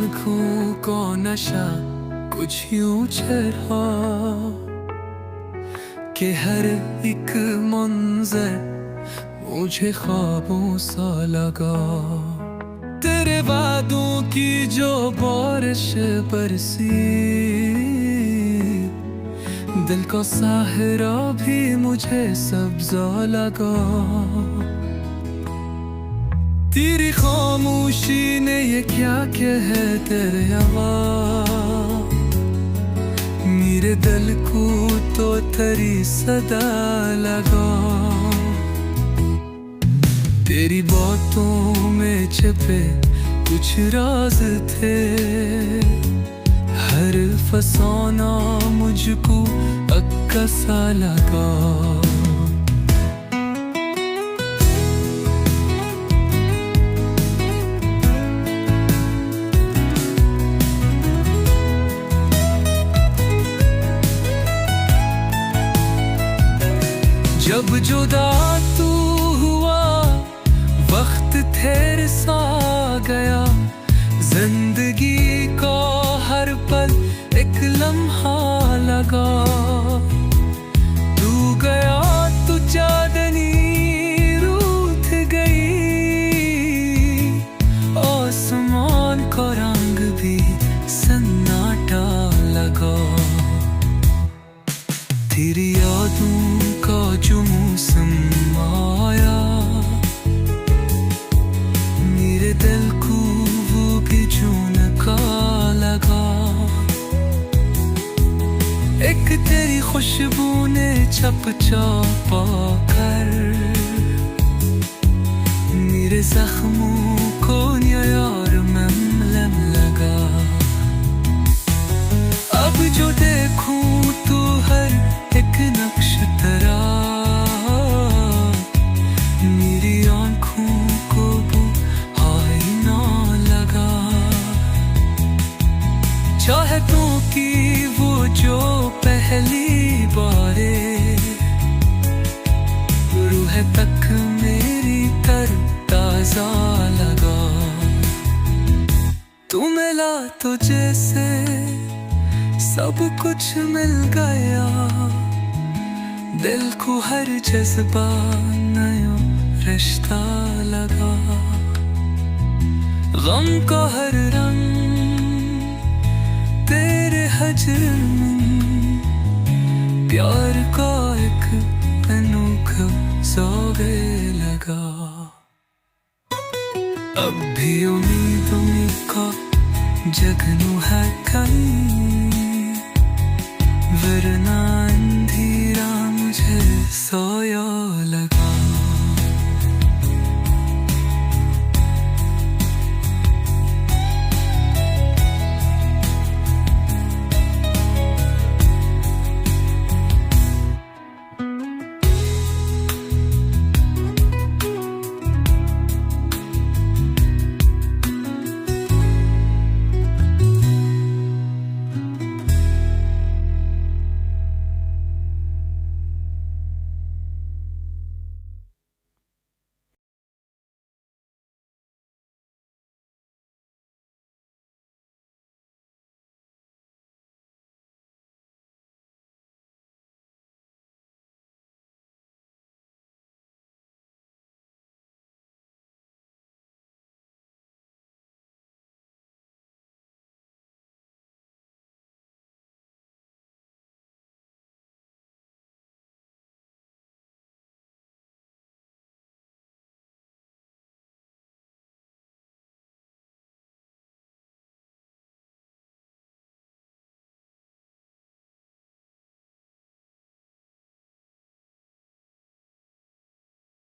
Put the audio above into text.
आंखों को नशा कुछ यूं चढ़ा कि हर एक मंजर मुझे ख्वाबों सा लगा। तेरे वादों की जो बारिश बरसी, दिल को साहरा भी मुझे सब्जा लगा। तेरी खामोशी ने ये क्या कह तेरे आवाज़, मेरे दिल को तो तेरी सदा लगा। तेरी बातों में छिपे कुछ राज थे, हर फसाना मुझको अक्का सा लगा। जब जुदा तू हुआ वक्त तेरे सा गया, जिंदगी का हर पल एक लम्हा लगा। तू गया तो चांदनी रूठ गई, आसमान का रंग भी सन्नाटा लगा। तेरी यादों का जो मौसम आया, मेरे दिल को वो भी झुनका लगा। एक तेरी खुशबू ने चपचापा कर मेरे जख्मों को यार मलम लगा। अब जो देखूं तो हर एक नक्श तेरा, मेरी आंखों को वो आईना लगा। चाहतों की वो जो पहली बारे, रूह तक मेरी तर ताजा लगा। तू मिला तो जैसे सब कुछ मिल गया, दिल को हर जज्बा नया रिश्ता लगा। गम का हर रंग तेरे हजर में, प्यार का एक अनोखा सौगे लगा। अब भी उम्मीदों का जगनू है कहीं, वरना अंधेरा मुझे सोया लगा।